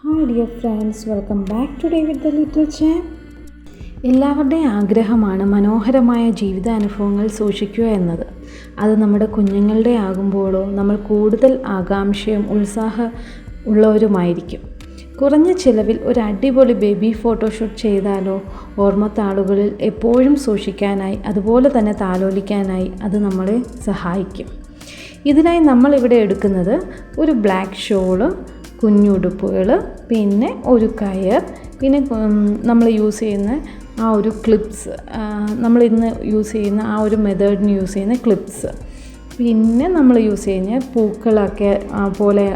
Hi dear friends, welcome back today with the little champ. എല്ലാവരുടെയും ആഗ്രഹമാണ് മനോഹരമായ ജീവിതാനുഭവങ്ങൾ സൂക്ഷിക്കുക എന്നത്. അത് നമ്മുടെ കുഞ്ഞുങ്ങളുടെ ആകുമ്പോഴോ നമ്മൾ കൂടുതൽ ആകാംക്ഷയും ഉത്സാഹം ഉള്ളവരുമായിരിക്കും. കുറഞ്ഞ ചിലവിൽ ഒരു അടിപൊളി ബേബി ഫോട്ടോഷൂട്ട് ചെയ്താലോ ഓർമ്മത്താളുകളിൽ എപ്പോഴും സൂക്ഷിക്കാനായി അതുപോലെ തന്നെ താലോലിക്കാനായി അത് നമ്മളെ സഹായിക്കും. ഇതിനായി നമ്മളിവിടെ എടുക്കുന്നത് ഒരു ബ്ലാക്ക് ഷോള്, കുഞ്ഞുടുപ്പുകൾ, പിന്നെ ഒരു കയർ, പിന്നെ നമ്മൾ യൂസ് ചെയ്യുന്ന ആ ഒരു ക്ലിപ്സ്, നമ്മളിന്ന് യൂസ് ചെയ്യുന്ന ആ ഒരു മെത്തേഡിന് യൂസ് ചെയ്യുന്ന ക്ലിപ്സ്, പിന്നെ നമ്മൾ യൂസ് ചെയ്യുന്ന പൂക്കളൊക്കെ പോലെ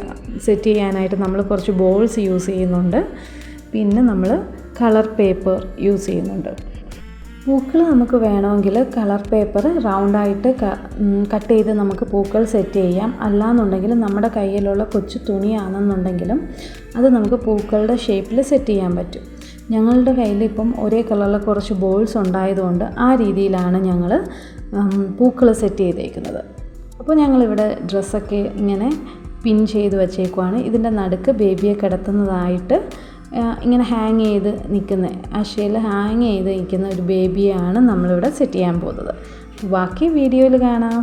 സെറ്റ് ചെയ്യാനായിട്ട് നമ്മൾ കുറച്ച് ബോൾസ് യൂസ് ചെയ്യുന്നുണ്ട്. പിന്നെ നമ്മൾ കളർ പേപ്പർ യൂസ് ചെയ്യുന്നുണ്ട്. പൂക്കൾ നമുക്ക് വേണമെങ്കിൽ കളർ പേപ്പർ റൗണ്ടായിട്ട് കട്ട് ചെയ്ത് നമുക്ക് പൂക്കൾ സെറ്റ് ചെയ്യാം. അല്ലാന്നുണ്ടെങ്കിൽ നമ്മുടെ കയ്യിലുള്ള കൊച്ചു തുണിയാണെന്നുണ്ടെങ്കിലും അത് നമുക്ക് പൂക്കളുടെ ഷേപ്പിൽ സെറ്റ് ചെയ്യാൻ പറ്റും. ഞങ്ങളുടെ കയ്യിൽ ഇപ്പം ഒരേ കളറിൽ കുറച്ച് ബോൾസ് ഉണ്ടായതുകൊണ്ട് ആ രീതിയിലാണ് ഞങ്ങൾ പൂക്കൾ സെറ്റ് ചെയ്തേക്കുന്നത്. അപ്പോൾ ഞങ്ങളിവിടെ ഡ്രസ്സൊക്കെ ഇങ്ങനെ പിൻ ചെയ്ത് വച്ചേക്കുവാണ്. ഇതിൻ്റെ നടുക്ക് ബേബിയെ കിടത്തുന്നതായിട്ട് ഇങ്ങനെ ഹാങ് ചെയ്ത് നിൽക്കുന്ന, അശയിൽ ഹാങ് ചെയ്ത് നിൽക്കുന്ന ഒരു ബേബിയാണ് നമ്മളിവിടെ സെറ്റ് ചെയ്യാൻ പോകുന്നത്. ബാക്കി വീഡിയോയിൽ കാണാം.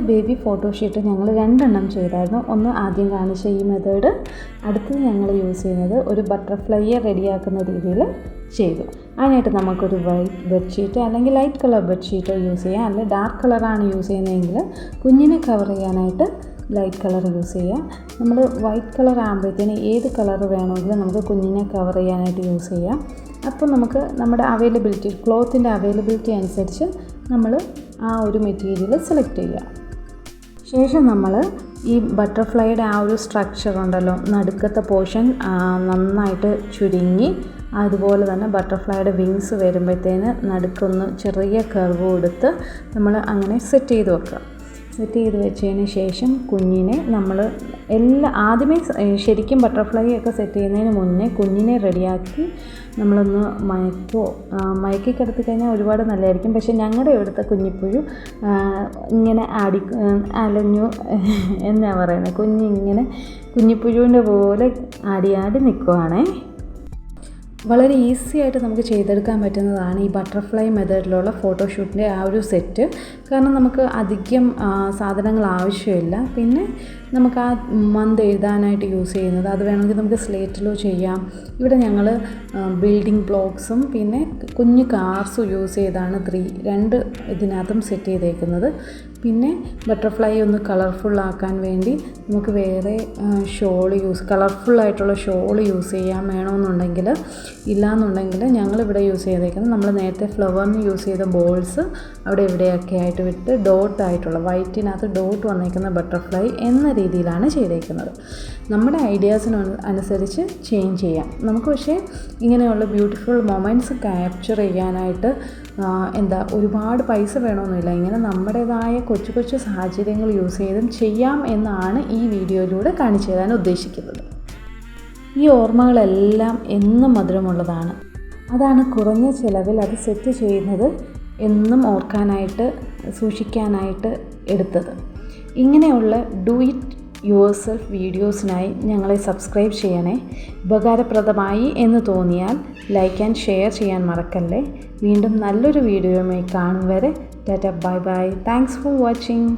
ബേബി ഫോട്ടോഷൂട്ട് ഞങ്ങൾ 2 എണ്ണം ചെയ്തായിരുന്നു. ഒന്ന് ആദ്യം കാണിച്ച ഈ മെത്തേഡ്, അടുത്തത് ഞങ്ങൾ യൂസ് ചെയ്യുന്നത് ഒരു ബട്ടർഫ്ലൈയെ റെഡിയാക്കുന്ന രീതിയിൽ ചെയ്തു. അതിനായിട്ട് നമുക്കൊരു വൈറ്റ് ബെഡ്ഷീറ്റ് അല്ലെങ്കിൽ ലൈറ്റ് കളർ ബെഡ്ഷീറ്റോ യൂസ് ചെയ്യാം. അല്ലെങ്കിൽ ഡാർക്ക് കളറാണ് യൂസ് ചെയ്യുന്നതെങ്കിൽ കുഞ്ഞിനെ കവർ ചെയ്യാനായിട്ട് ലൈറ്റ് കളർ യൂസ് ചെയ്യുക. നമ്മൾ വൈറ്റ് കളർ ആകുമ്പോഴത്തേന് ഏത് കളർ വേണമെങ്കിലും നമുക്ക് കുഞ്ഞിനെ കവർ ചെയ്യാനായിട്ട് യൂസ് ചെയ്യാം. അപ്പോൾ നമുക്ക് നമ്മുടെ അവൈലബിലിറ്റി, ക്ലോത്തിൻ്റെ അവൈലബിലിറ്റി അനുസരിച്ച് നമ്മൾ ആ ഒരു മെറ്റീരിയൽ സെലക്ട് ചെയ്യുക. ശേഷം നമ്മൾ ഈ ബട്ടർഫ്ലൈയുടെ ആ ഒരു സ്ട്രക്ചർ ഉണ്ടല്ലോ, നടുക്കത്തെ പോർഷൻ നന്നായിട്ട് ചുരുങ്ങി, അതുപോലെ തന്നെ ബട്ടർഫ്ലൈയുടെ വിങ്സ് വരുമ്പോഴത്തേന് നടുക്കൊന്ന് ചെറിയ കർവ് കൊടുത്ത് നമ്മൾ അങ്ങനെ സെറ്റ് ചെയ്ത് വെക്കുക. സെറ്റ് ചെയ്ത് വെച്ചതിന് ശേഷം കുഞ്ഞിനെ നമ്മൾ ആദ്യമേ ശരിക്കും ബട്ടർഫ്ലൈ ഒക്കെ സെറ്റ് ചെയ്യുന്നതിന് മുന്നേ കുഞ്ഞിനെ റെഡിയാക്കി നമ്മളൊന്ന് മയക്കി കിടത്തി കഴിഞ്ഞാൽ ഒരുപാട് നല്ലതായിരിക്കും. പക്ഷേ ഞങ്ങളുടെ ഇവിടുത്തെ കുഞ്ഞിപ്പുഴു ഇങ്ങനെ അലഞ്ഞു എന്നാ പറയുന്നത്, കുഞ്ഞിപ്പുഴുവിൻ്റെ പോലെ ആടി നിൽക്കുവാണേ. വളരെ ഈസി ആയിട്ട് നമുക്ക് ചെയ്തെടുക്കാൻ പറ്റുന്നതാണ് ഈ ബട്ടർഫ്ലൈ മെത്തേഡിലുള്ള ഫോട്ടോഷൂട്ടിൻ്റെ ആ ഒരു സെറ്റ്. കാരണം നമുക്ക് അധികം സാധനങ്ങൾ ആവശ്യമില്ല. പിന്നെ നമുക്ക് ആ മന്ത് എഴുതാനായിട്ട് യൂസ് ചെയ്യുന്നത് അത് വേണമെങ്കിൽ നമുക്ക് സ്ലേറ്റിലോ ചെയ്യാം. ഇവിടെ ഞങ്ങൾ ബിൽഡിംഗ് ബ്ലോക്സും പിന്നെ കുഞ്ഞു കാർസും യൂസ് ചെയ്താണ് രണ്ട് ഇതിനകത്തും സെറ്റ് ചെയ്തേക്കുന്നത്. പിന്നെ ബട്ടർഫ്ലൈ ഒന്ന് കളർഫുള്ളാക്കാൻ വേണ്ടി നമുക്ക് വേറെ കളർഫുള്ളായിട്ടുള്ള ഷോൾ യൂസ് ചെയ്യാൻ വേണമെന്നുണ്ടെങ്കിൽ, ഇല്ലയെന്നുണ്ടെങ്കിൽ ഞങ്ങളിവിടെ യൂസ് ചെയ്തേക്കുന്നത് നമ്മൾ നേരത്തെ ഫ്ലവറിന് യൂസ് ചെയ്ത ബോൾസ് അവിടെ ഇവിടെയൊക്കെ ആയിട്ട് വിട്ട് ഡോട്ടായിട്ടുള്ള വൈറ്റിനകത്ത് ഡോട്ട് വന്നേക്കുന്ന ബട്ടർഫ്ലൈ എന്ന രീതിയിലാണ് ചെയ്തേക്കുന്നത്. നമ്മുടെ ഐഡിയാസിന് അനുസരിച്ച് ചേഞ്ച് ചെയ്യാം നമുക്ക്. പക്ഷേ ഇങ്ങനെയുള്ള ബ്യൂട്ടിഫുൾ മൊമെൻറ്റ്സ് ക്യാപ്ചർ ചെയ്യാനായിട്ട് ഒരുപാട് പൈസ വേണമെന്നില്ല. ഇങ്ങനെ നമ്മുടേതായ കൊച്ചു സാഹചര്യങ്ങൾ യൂസ് ചെയ്തും ചെയ്യാം എന്നാണ് ഈ വീഡിയോയിലൂടെ കാണിച്ചു തരാൻ ഉദ്ദേശിക്കുന്നത്. ഈ ഓർമ്മകളെല്ലാം എന്നും മധുരമുള്ളതാണ്. അതാണ് കുറഞ്ഞ ചിലവിൽ അത് സെറ്റ് ചെയ്യുന്നത് എന്നും ഓർക്കാനായിട്ട് സൂക്ഷിക്കാനായിട്ട് എടുത്തത്. ഇങ്ങനെയുള്ള ഡു ഇറ്റ് യുവർ സെൽഫ് വീഡിയോസിനായി ഞങ്ങളെ സബ്സ്ക്രൈബ് ചെയ്യണേ. ഉപകാരപ്രദമായി എന്ന് തോന്നിയാൽ ലൈക്ക് ആൻഡ് ഷെയർ ചെയ്യാൻ മറക്കല്ലേ. വീണ്ടും നല്ലൊരു വീഡിയോയുമായി കാണും വരെ Tata, bye bye. Thanks for watching.